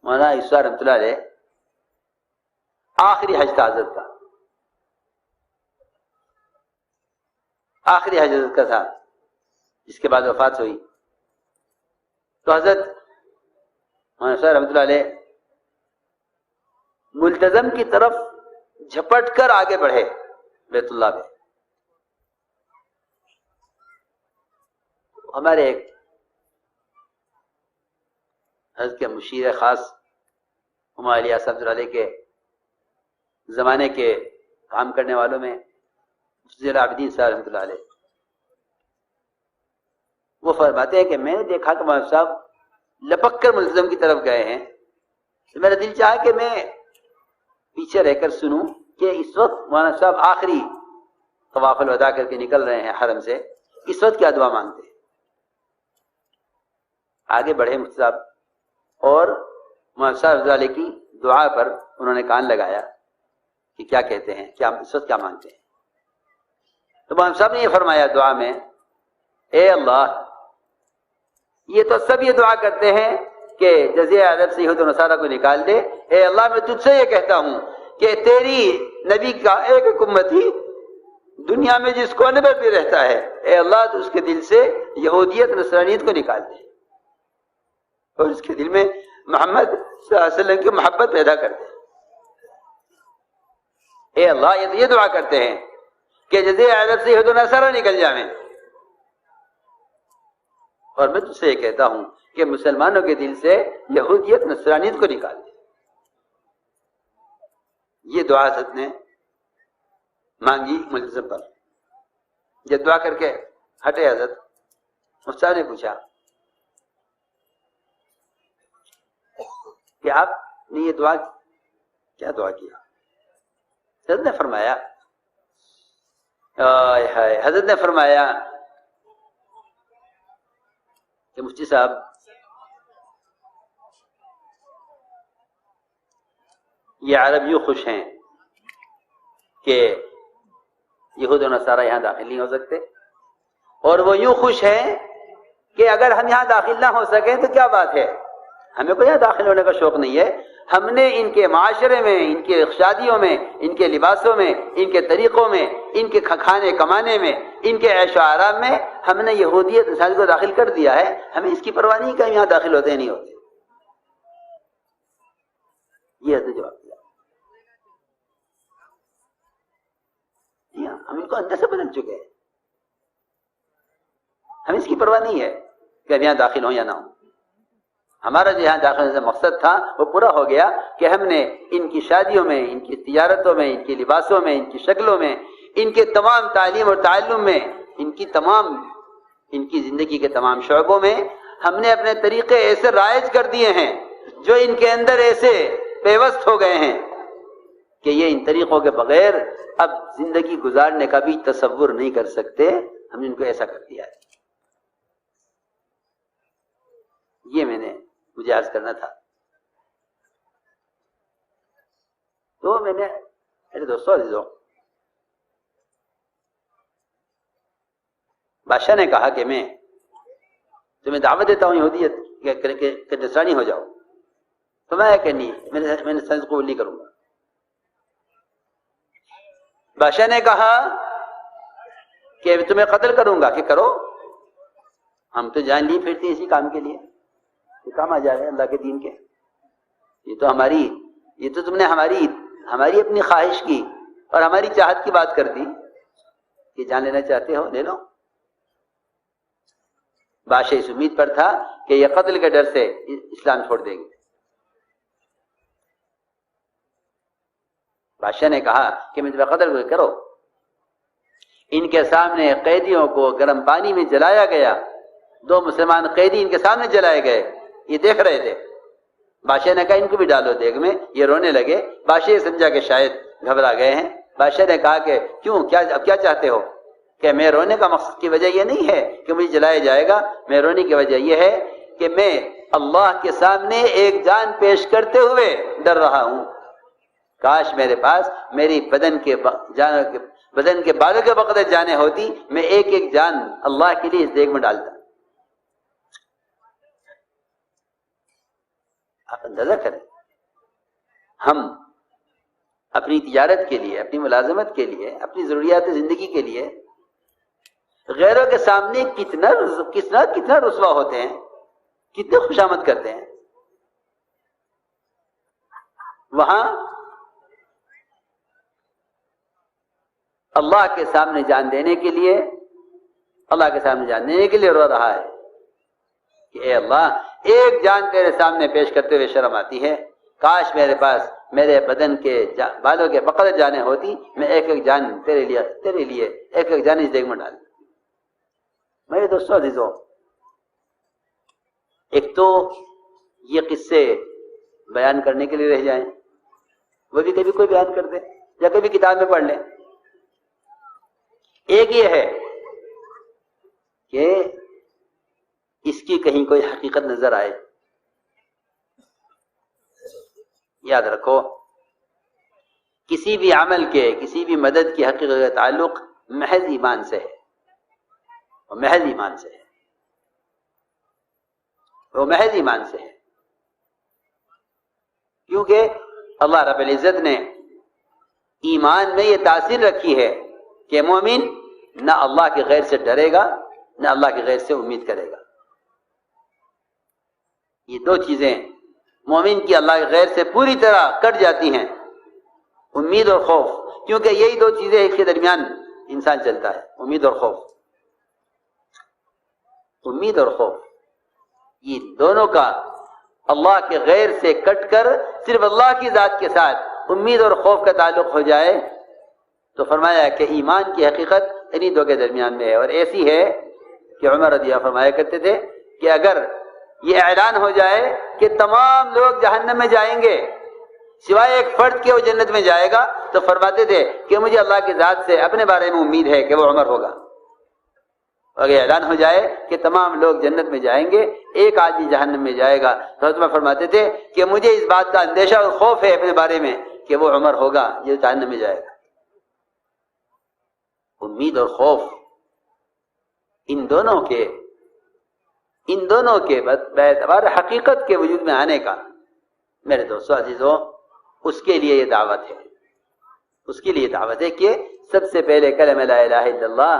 مولانا عیسیٰ رحمۃ اللہ علیہ آخری حج تھا حضرت کا، آخری حج حضرت کا تھا، جس کے بعد وفات ہوئی. تو حضرت مولانا عیسیٰ رحمۃ اللہ علیہ ملتزم کی طرف جھپٹ کر آگے بڑھے بیت اللہ پہ. ہمارے ایک حضرت کے مشیر خاص ہمارے علیہ صاحب علیہ کے زمانے کے کام کرنے والوں میں مفتی العابدین صاحب رحمۃ اللہ علیہ، وہ فرماتے ہیں کہ میں نے دیکھا کہ مولانا صاحب لپک کر ملتزم کی طرف گئے ہیں، تو میرا دل چاہا کہ میں پیچھے رہ کر سنوں کہ اس وقت مولانا صاحب آخری طواف الوداع کر کے نکل رہے ہیں حرم سے، اس وقت کیا دعا مانگتے ہیں. آگے بڑھے مفتی صاحب اور مولانا صاحب رضا علیہ کی دعا پر انہوں نے کان لگایا کہ کیا کہتے ہیں، کیا اس وقت کیا مانگتے ہیں. تو مولانا صاحب نے یہ فرمایا دعا میں، اے اللہ، یہ تو سب یہ دعا کرتے ہیں کہ جزیرہ عرب سے یہود و نصارہ کو نکال دے، اے اللہ میں تجھ سے یہ کہتا ہوں کہ تیری نبی کا ایک امتی دنیا میں جس کونے پر بھی رہتا ہے، اے اللہ تو اس کے دل سے یہودیت نصرانیت کو نکال دے اور اس کے دل میں محمد صلی اللہ علیہ وسلم کی محبت پیدا کر دے. اے اللہ، یہ دعا کرتے ہیں کہ جزیرہ عرب سے یہود و نصارہ نکل جائیں، اور میں تجھ سے یہ کہتا ہوں کہ مسلمانوں کے دل سے یہودیت نصرانیت کو نکال دے. یہ دعا حضرت نے مانگی ملتزم پر. یہ دعا کر کے ہٹے حضرت، استاد نے پوچھا کہ آپ نے یہ دعا کیا دعا کیا؟ حضرت نے فرمایا حضرت نے فرمایا کہ مفتی صاحب، یہ عرب یوں خوش ہیں کہ یہود و نصارہ یہاں داخل نہیں ہو سکتے، اور وہ یوں خوش ہیں کہ اگر ہم یہاں داخل نہ ہو سکیں تو کیا بات ہے، ہمیں کوئی یہاں داخل ہونے کا شوق نہیں ہے. ہم نے ان کے معاشرے میں، ان کے شادیوں میں، ان کے لباسوں میں، ان کے طریقوں میں، ان کے کھانے کمانے میں، ان کے عیش و آرام میں ہم نے یہودیت نصرانیت کو داخل کر دیا ہے. ہمیں اس کی پرواہ نہیں کہ ہم یہاں داخل ہوتے نہیں ہوتے. یہ حضرت جواب دیا. ہم ان کو اندر سے بدل چکے ہیں. ہمیں اس کی پرواہ نہیں ہے کہ ہم یہاں داخل ہوں یا نہ ہوں. ہمارا جو یہاں داخل ہونے کا مقصد تھا وہ پورا ہو گیا کہ ہم نے ان کی شادیوں میں، ان کی تجارتوں میں، ان کے لباسوں میں، ان کی شکلوں میں، ان کے تمام تعلیم اور تعلم میں، ان کی زندگی کے تمام شعبوں میں ہم نے اپنے طریقے ایسے رائج کر دیے ہیں جو ان کے اندر ایسے پیوست ہو گئے ہیں کہ یہ ان طریقوں کے بغیر اب زندگی گزارنے کا بھی تصور نہیں کر سکتے. ہم نے ان کو ایسا کر دیا ہے. یہ مجھے عرض کرنا تھا. تو میں نے میرے دوستوں عزیزوں، بادشاہ نے کہا کہ میں تمہیں دعوت دیتا ہوں یہودیت کہ نصرانی ہو جاؤ. تو میں کہ نہیں، میں نے سنس قبول نہیں کروں گا. بادشاہ نے کہا کہ تمہیں قتل کروں گا. کہ کرو، ہم تو جان لی پھرتے اسی کام کے لیے. یہ کام آ جائے اللہ کے دین کے. یہ تو تم نے ہماری اپنی خواہش کی اور ہماری چاہت کی بات کر دی کہ جان لینا چاہتے ہو لے لو. بادشاہ اس امید پر تھا کہ یہ قتل کے ڈر سے اسلام چھوڑ دیں گے. بادشاہ نے کہا کہ میں تمہیں قتل کرو. ان کے سامنے قیدیوں کو گرم پانی میں جلایا گیا. 2 مسلمان قیدی ان کے سامنے جلائے گئے، یہ دیکھ رہے تھے. بادشاہ نے کہا ان کو بھی ڈالو دیگ میں. یہ رونے لگے. بادشاہ یہ سمجھا کہ شاید گھبرا گئے ہیں. بادشاہ نے کہا کہ کیوں، اب کیا چاہتے ہو؟ کہ میں رونے کا مقصد کی وجہ یہ نہیں ہے کہ مجھے جلایا جائے گا. میں رونے کی وجہ یہ ہے کہ میں اللہ کے سامنے ایک جان پیش کرتے ہوئے ڈر رہا ہوں. کاش میرے پاس میری بدن کے بالوں کے بقدر جانیں ہوتی، میں ایک ایک جان اللہ کے لیے اس دیگ میں ڈالتا. آپ اندازہ کریں، ہم اپنی تجارت کے لیے، اپنی ملازمت کے لیے، اپنی ضروریات زندگی کے لیے غیروں کے سامنے کتنا رسوا ہوتے ہیں، کتنے خوشامد کرتے ہیں. وہاں اللہ کے سامنے جان دینے کے لیے، اللہ کے سامنے جان دینے کے لیے رو رہا ہے کہ اے اللہ، ایک جان تیرے سامنے پیش کرتے ہوئے شرم آتی ہے، کاش میرے پاس میرے بدن کے بالوں کے بقدر جانیں ہوتی، میں ایک ایک جان تیرے لیے ایک ایک جان اس دیگ میں ڈال دوں. میرے دوستوں عزیزوں، ایک تو یہ قصے بیان کرنے کے لیے رہ جائیں، وہ بھی کبھی کوئی بیان کر دے یا کبھی کتاب میں پڑھ لیں. ایک یہ ہے کہ اس کی کہیں کوئی حقیقت نظر آئے. یاد رکھو، کسی بھی عمل کے، کسی بھی مدد کی حقیقت کا تعلق محض ایمان سے ہے، وہ محض ایمان سے ہے، وہ محض ایمان سے ہے. کیونکہ اللہ رب العزت نے ایمان میں یہ تاثیر رکھی ہے کہ مومن نہ اللہ کے غیر سے ڈرے گا، نہ اللہ کے غیر سے امید کرے گا. یہ دو چیزیں مومن کی اللہ کے غیر سے پوری طرح کٹ جاتی ہیں، امید اور خوف. کیونکہ یہی دو چیزیں ایک کے درمیان انسان چلتا ہے، امید اور خوف. امید اور خوف، یہ دونوں کا اللہ کے غیر سے کٹ کر صرف اللہ کی ذات کے ساتھ امید اور خوف کا تعلق ہو جائے تو فرمایا کہ ایمان کی حقیقت انہی دو کے درمیان میں ہے. اور ایسی ہے کہ عمر رضی اللہ فرمایا کرتے تھے کہ اگر یہ اعلان ہو جائے کہ تمام لوگ جہنم میں جائیں گے سوائے ایک فرد کے وہ جنت میں جائے گا، تو فرماتے تھے کہ مجھے اللہ کی ذات سے اپنے بارے میں امید ہے کہ وہ عمر ہوگا. اگر اعلان ہو جائے کہ تمام لوگ جنت میں جائیں گے، ایک آدمی جہنم میں جائے گا، تو حضرت فرماتے تھے کہ مجھے اس بات کا اندیشہ اور خوف ہے اپنے بارے میں کہ وہ عمر ہوگا جو جہنم میں جائے گا. امید اور خوف ان دونوں کے باعتبار حقیقت کے وجود میں آنے کا، میرے دوستو عزیزوں، اس کے لیے یہ دعوت ہے. اس کے لیے دعوت ہے کہ سب سے پہلے کلمہ لا الہ الا اللہ،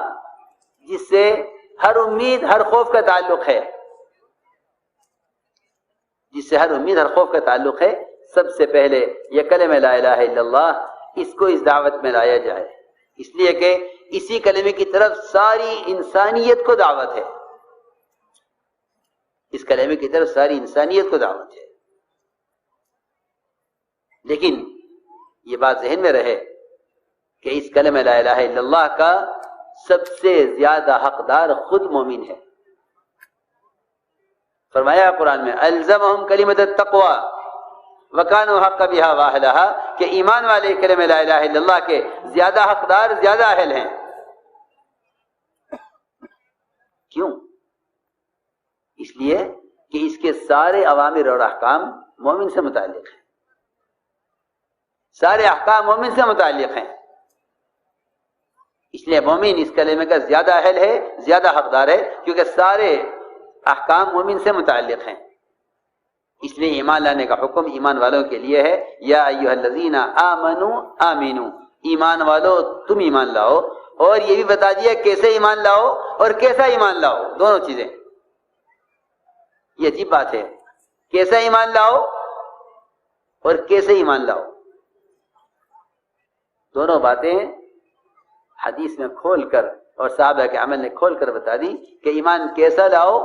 جس سے ہر امید ہر خوف کا تعلق ہے، جس سے ہر امید ہر خوف کا تعلق ہے، سب سے پہلے یہ کلمہ لا الہ الا اللہ، اس کو اس دعوت میں لایا جائے. اس لیے کہ اسی کلمے کی طرف ساری انسانیت کو دعوت ہے، اس کلمے کی طرف ساری انسانیت کو دعوت ہے. لیکن یہ بات ذہن میں رہے کہ اس کلمہ لا الہ الا اللہ کا سب سے زیادہ حقدار خود مومن ہے. فرمایا قرآن میں الزمہم کلمۃ التقوی وکانوا حق بہا واہلہا، کہ ایمان والے کلمہ لا الہ الا اللہ کے زیادہ حقدار، زیادہ اہل ہیں. کیوں؟ اس لیے کہ اس کے سارے اوامر اور احکام مومن سے متعلق ہیں، سارے احکام مومن سے متعلق ہیں. اس لیے مومن اس کلمے کا زیادہ اہل ہے، زیادہ حقدار ہے، کیونکہ سارے احکام مومن سے متعلق ہیں. اس لیے ایمان لانے کا حکم ایمان والوں کے لیے ہے. یا ایھا الذین آمنوا آمنوا، ایمان والو تم ایمان لاؤ. اور یہ بھی بتا دیا کیسے ایمان لاؤ اور کیسا ایمان لاؤ، دونوں چیزیں. یہ عجیب بات ہے، کیسا ایمان لاؤ اور کیسے ایمان لاؤ، دونوں باتیں حدیث میں کھول کر اور صحابہ کے عمل نے کھول کر بتا دی کہ ایمان کیسا لاؤ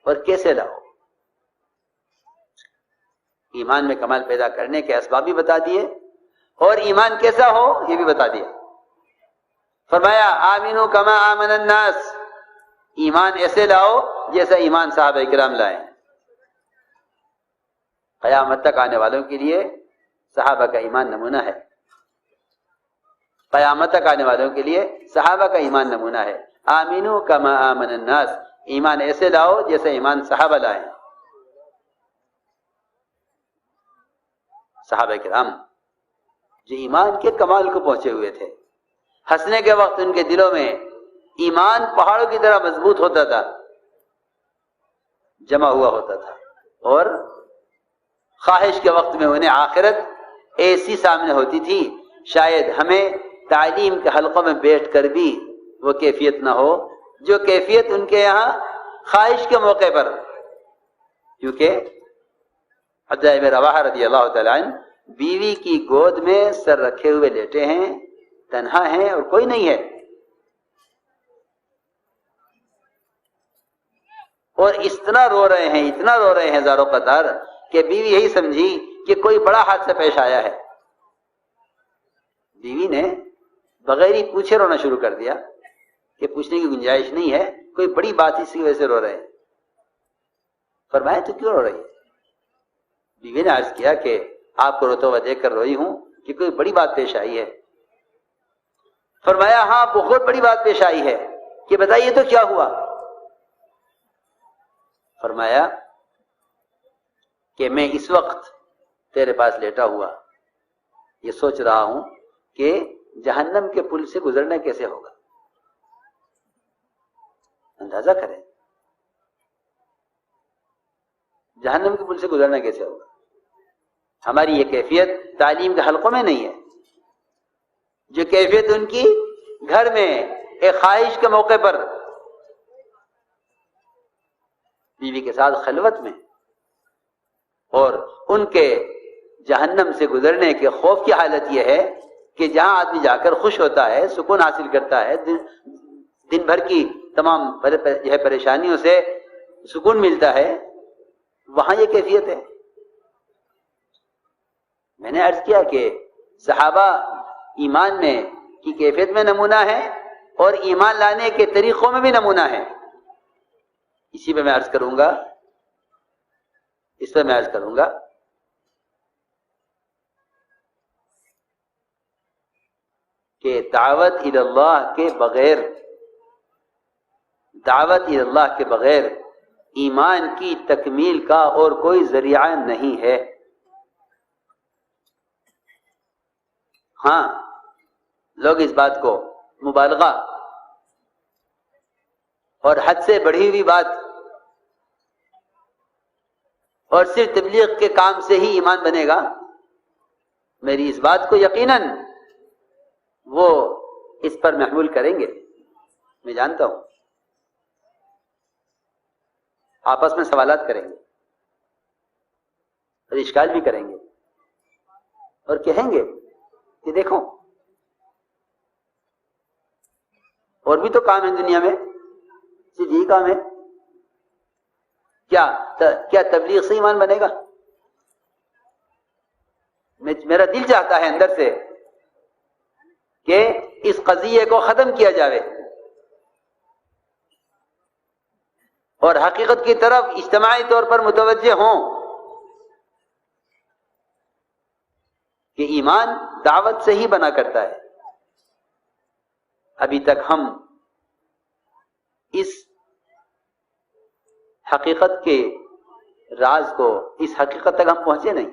اور کیسے لاؤ. ایمان میں کمال پیدا کرنے کے اسباب بھی بتا دیے اور ایمان کیسا ہو یہ بھی بتا دیا. فرمایا آمنو کما آمن الناس، ایمان ایسے لاؤ جیسا ایمان صحابہ کرام لائے. قیامت تک آنے والوں کے لیے صحابہ کا ایمان نمونہ ہے، قیامت تک آنے والوں کے لیے صحابہ کا ایمان نمونہ ہے. آمنو کما آمن الناس، ایمان ایسے لاؤ جیسے ایمان صحابہ لائے. صحابہ کرام جو ایمان کے کمال کو پہنچے ہوئے تھے، ہنسنے کے وقت ان کے دلوں میں ایمان پہاڑوں کی طرح مضبوط ہوتا تھا، جمع ہوا ہوتا تھا، اور خواہش کے وقت میں انہیں آخرت ایسی سامنے ہوتی تھی، شاید ہمیں تعلیم کے حلقوں میں بیٹھ کر بھی وہ کیفیت نہ ہو جو کیفیت ان کے یہاں خواہش کے موقع پر، کیونکہ عبداللہ بن رواحہ رضی اللہ تعالیٰ عنہ بیوی کی گود میں سر رکھے ہوئے لیٹے ہیں، تنہا ہیں اور کوئی نہیں ہے، اور اتنا رو رہے ہیں ہزاروں قطار کہ بیوی یہی سمجھی کہ کوئی بڑا حادثہ پیش آیا ہے۔ بیوی نے بغیر ہی پوچھے رونا شروع کر دیا کہ پوچھنے کی گنجائش نہیں ہے، کوئی بڑی بات اس کی وجہ سے رو رہے ہیں۔ فرمایا تو کیوں رو رہی ہے؟ بیوی نے عرض کیا کہ آپ کو روتا ہوا دیکھ کر روئی ہوں کہ کوئی بڑی بات پیش آئی ہے۔ فرمایا ہاں بہت بڑی بات پیش آئی ہے، کہ بتائیے تو کیا ہوا؟ فرمایا کہ میں اس وقت تیرے پاس لیٹا ہوا یہ سوچ رہا ہوں کہ جہنم کے پل سے گزرنا کیسے ہوگا۔ اندازہ کریں جہنم کے پل سے گزرنا کیسے ہوگا۔ ہماری یہ کیفیت تعلیم کے حلقوں میں نہیں ہے، جو کیفیت ان کی گھر میں ایک خواہش کے موقع پر بیوی کے ساتھ خلوت میں، اور ان کے جہنم سے گزرنے کے خوف کی حالت یہ ہے کہ جہاں آدمی جا کر خوش ہوتا ہے، سکون حاصل کرتا ہے، دن بھر کی تمام پریشانیوں سے سکون ملتا ہے، وہاں یہ کیفیت ہے۔ میں نے عرض کیا کہ صحابہ ایمان میں کی کیفیت میں نمونہ ہے اور ایمان لانے کے طریقوں میں بھی نمونہ ہے۔ اسی پہ میں عرض کروں گا کہ دعوت اللہ کے بغیر ایمان کی تکمیل کا اور کوئی ذریعہ نہیں ہے۔ ہاں لوگ اس بات کو مبالغہ اور حد سے بڑھی ہوئی بات اور صرف تبلیغ کے کام سے ہی ایمان بنے گا، میری اس بات کو یقیناً وہ اس پر محمول کریں گے، میں جانتا ہوں۔ آپس میں سوالات کریں گے اور اشکال بھی کریں گے اور کہیں گے کہ دیکھو اور بھی تو کام ہے دنیا میں، صرف یہی کام ہے کیا تبلیغ سے ایمان بنے گا؟ میرا دل چاہتا ہے اندر سے کہ اس قضیے کو ختم کیا جائے اور حقیقت کی طرف اجتماعی طور پر متوجہ ہوں کہ ایمان دعوت سے ہی بنا کرتا ہے۔ ابھی تک ہم اس حقیقت کے راز کو، اس حقیقت تک ہم پہنچے نہیں،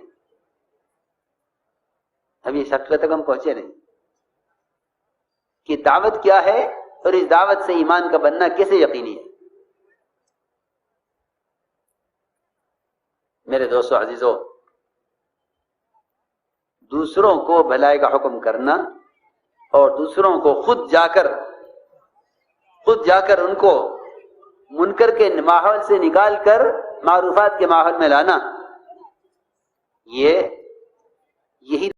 ابھی اس حقیقت تک ہم پہنچے نہیں کہ دعوت کیا ہے اور اس دعوت سے ایمان کا بننا کیسے یقینی ہے۔ میرے دوستو عزیزو، دوسروں کو بھلائی کا حکم کرنا اور دوسروں کو خود جا کر ان کو منکر کے ماحول سے نکال کر معروفات کے ماحول میں لانا، یہ